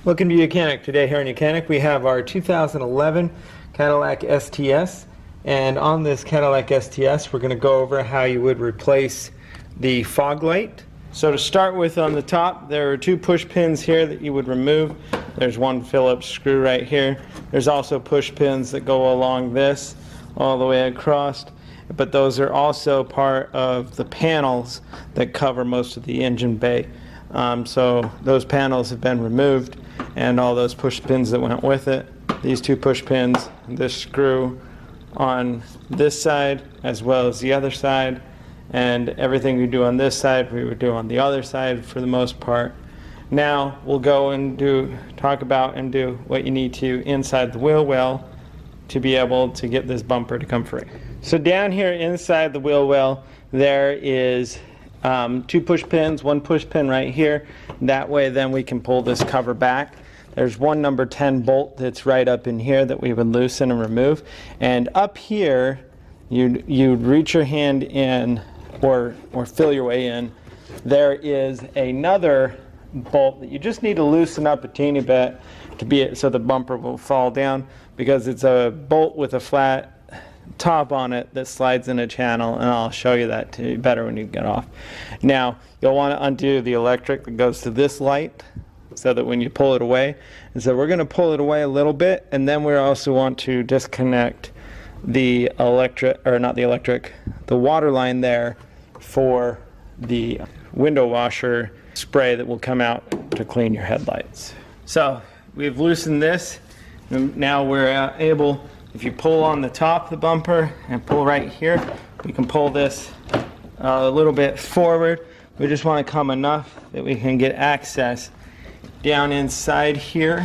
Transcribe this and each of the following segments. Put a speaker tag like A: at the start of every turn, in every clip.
A: Welcome to YOUCANIC. Today here in YOUCANIC we have our 2011 Cadillac STS, and on this Cadillac STS we're going to go over how you would replace the fog light. So to start with, on the top there are two push pins here that you would remove. There's one Phillips screw right here. There's also push pins that go along this all the way across, but those are also part of the panels that cover most of the engine bay. So those panels have been removed, and all those push pins that went with it. These two push pins, this screw on this side as well as the other side, and everything we do on this side we would do on the other side for the most part. Now we'll go and talk about and do what you need to inside the wheel well to be able to get this bumper to come free. So down here inside the wheel well there is two push pins, one push pin right here. That way then we can pull this cover back. There's one number 10 bolt that's right up in here that we would loosen and remove. And up here you'd reach your hand in or feel your way in. There is another bolt that you just need to loosen up a teeny bit to be so the bumper will fall down, because it's a bolt with a flat top on it that slides in a channel, and I'll show you that to you better when you get off. Now you'll want to undo the electric that goes to this light so that when you pull it away, and so we're going to pull it away a little bit, and then we also want to disconnect the the water line there for the window washer spray that will come out to clean your headlights. So we've loosened this, and now we're able, if you pull on the top of the bumper and pull right here, we can pull this a little bit forward. We just want to come enough that we can get access down inside here.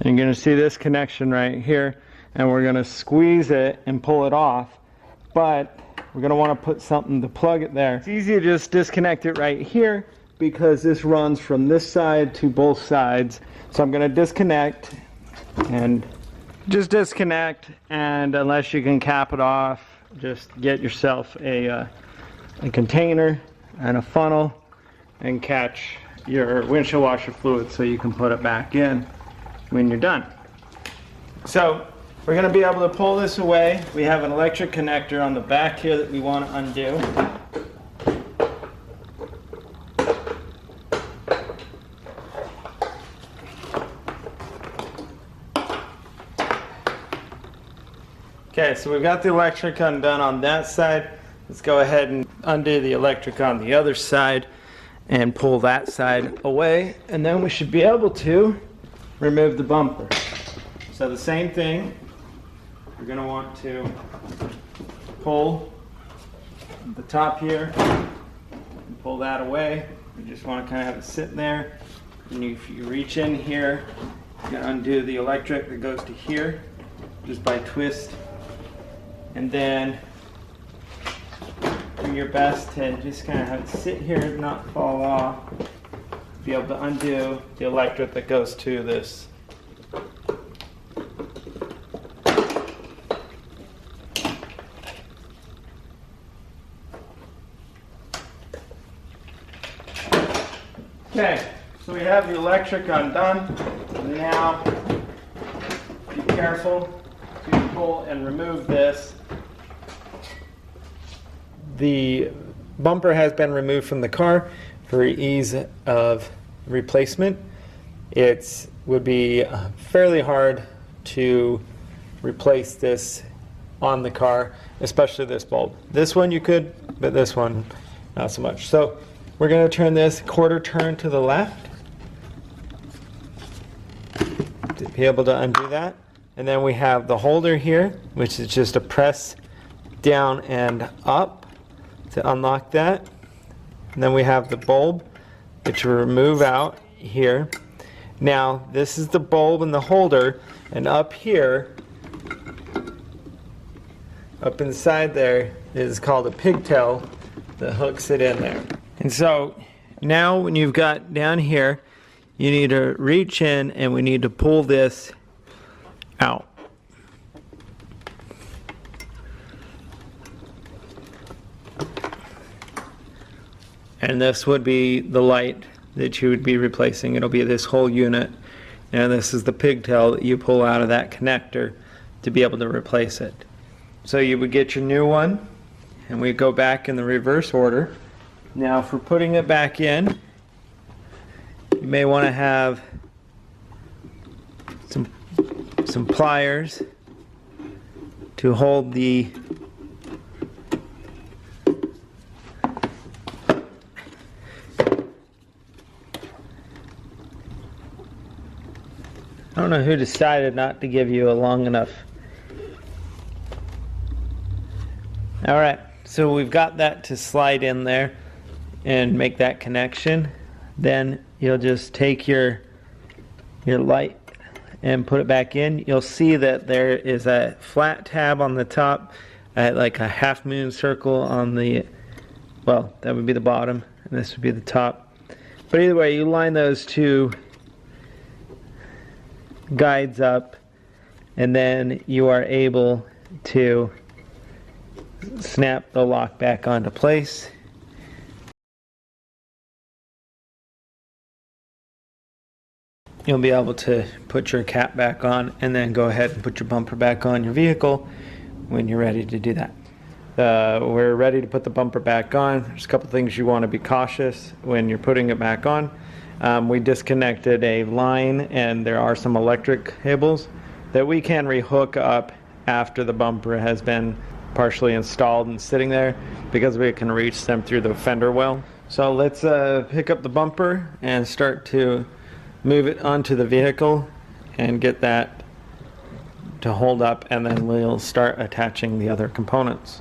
A: And you're going to see this connection right here, and we're going to squeeze it and pull it off, but we're going to want to put something to plug it there. It's easy to just disconnect it right here because this runs from this side to both sides. So I'm going to disconnect, and just disconnect, and unless you can cap it off, just get yourself a container and a funnel and catch your windshield washer fluid so you can put it back in when you're done. So we're going to be able to pull this away. We have an electric connector on the back here that we want to undo. Okay, so we've got the electric undone on that side. Let's go ahead and undo the electric on the other side and pull that side away, and then we should be able to remove the bumper. So the same thing, we're going to want to pull the top here and pull that away. You just want to kind of have it sit there, and if you reach in here, you can undo the electric that goes to here just by twist. And then do your best to just kind of have it sit here and not fall off. Be able to undo the electric that goes to this. Okay, so we have the electric undone. Now be careful to pull and remove this. The bumper has been removed from the car for ease of replacement. It would be fairly hard to replace this on the car, especially this bulb. This one you could, but this one not so much. So we're going to turn this quarter turn to the left to be able to undo that. And then we have the holder here, which is just a press down and up to unlock that. And then we have the bulb that you remove out here. Now this is the bulb and the holder, and up here, up inside there, is called a pigtail that hooks it in there. And so now when you've got down here, you need to reach in and we need to pull this out. And this would be the light that you would be replacing. It'll be this whole unit and this is the pigtail that you pull out of that connector to be able to replace it. So you would get your new one, and we go back in the reverse order. Now for putting it back in, you may want to have some pliers to hold the I don't know who decided not to give you a long enough. Alright, so we've got that to slide in there and make that connection. Then you'll just take your light and put it back in. You'll see that there is a flat tab on the top, like a half moon circle on the, well, that would be the bottom, and this would be the top. But either way, you line those two guides up, and then you are able to snap the lock back onto place. You'll be able to put your cap back on and then go ahead and put your bumper back on your vehicle when you're ready to do that. We're ready to put the bumper back on. There's a couple things you want to be cautious when you're putting it back on. We disconnected a line, and there are some electric cables that we can rehook up after the bumper has been partially installed and sitting there, because we can reach them through the fender well. So let's pick up the bumper and start to move it onto the vehicle and get that to hold up, and then we'll start attaching the other components.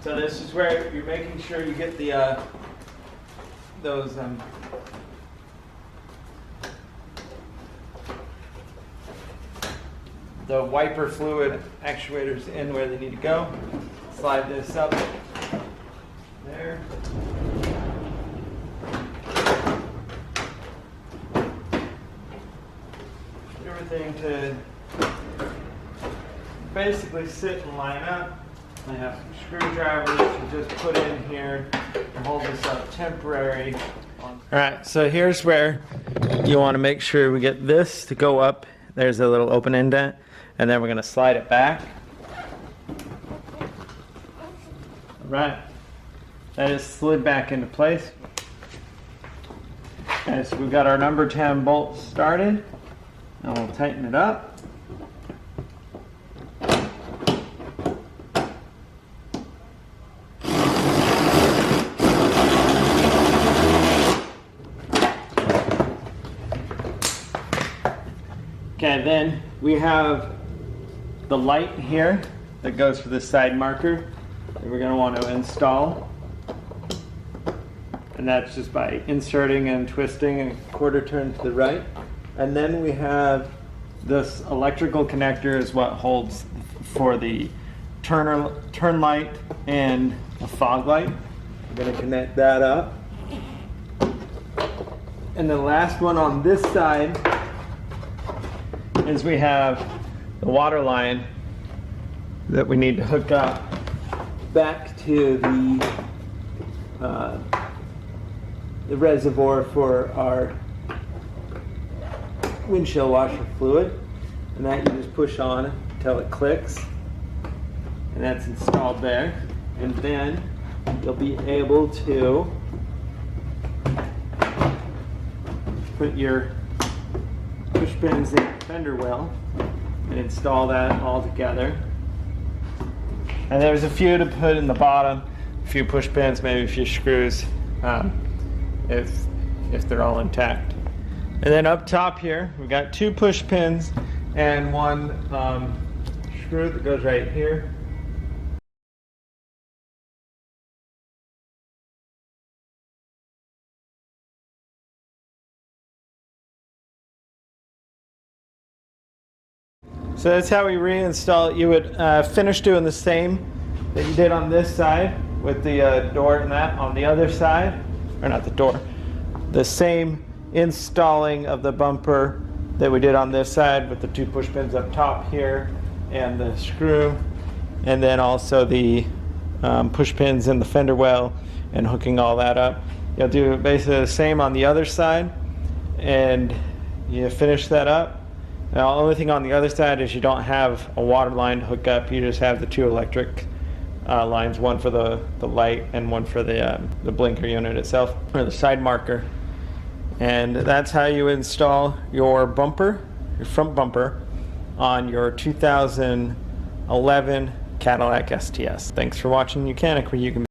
A: So this is where you're making sure you get the the wiper fluid actuators in where they need to go. Slide this up there. Everything to basically sit and line up. I have some screwdrivers to just put in here to hold this up temporary. Alright, so here's where you want to make sure we get this to go up. There's a little open indent, and then we're going to slide it back. Alright, that is slid back into place. Okay, so we've got our number 10 bolts started. Now we'll tighten it up. Okay, then we have the light here that goes for the side marker that we're going to want to install. And that's just by inserting and twisting a quarter turn to the right. And then we have this electrical connector is what holds for the turn light and a fog light. We're going to connect that up. And the last one on this side is we have the water line that we need to hook up back to the reservoir for our windshield washer fluid, and that you just push on until it clicks, and that's installed there. And then you'll be able to put your push pins in the fender well and install that all together. And there's a few to put in the bottom, a few push pins, maybe a few screws, if they're all intact. And then up top here, we've got 2 push pins and 1 screw that goes right here. So that's how we reinstall it. You would finish doing the same that you did on this side with the door and that on the other side, or not the door, the same installing of the bumper that we did on this side with the 2 push pins up top here and the screw, and then also the push pins in the fender well and hooking all that up. You'll do basically the same on the other side, and you finish that up. Now, the only thing on the other side is you don't have a water line to hook up. You just have the two electric lines, one for the light and one for the blinker unit itself, or the side marker. And that's how you install your bumper, your front bumper, on your 2011 Cadillac STS. Thanks for watching YOUCANIC, where you can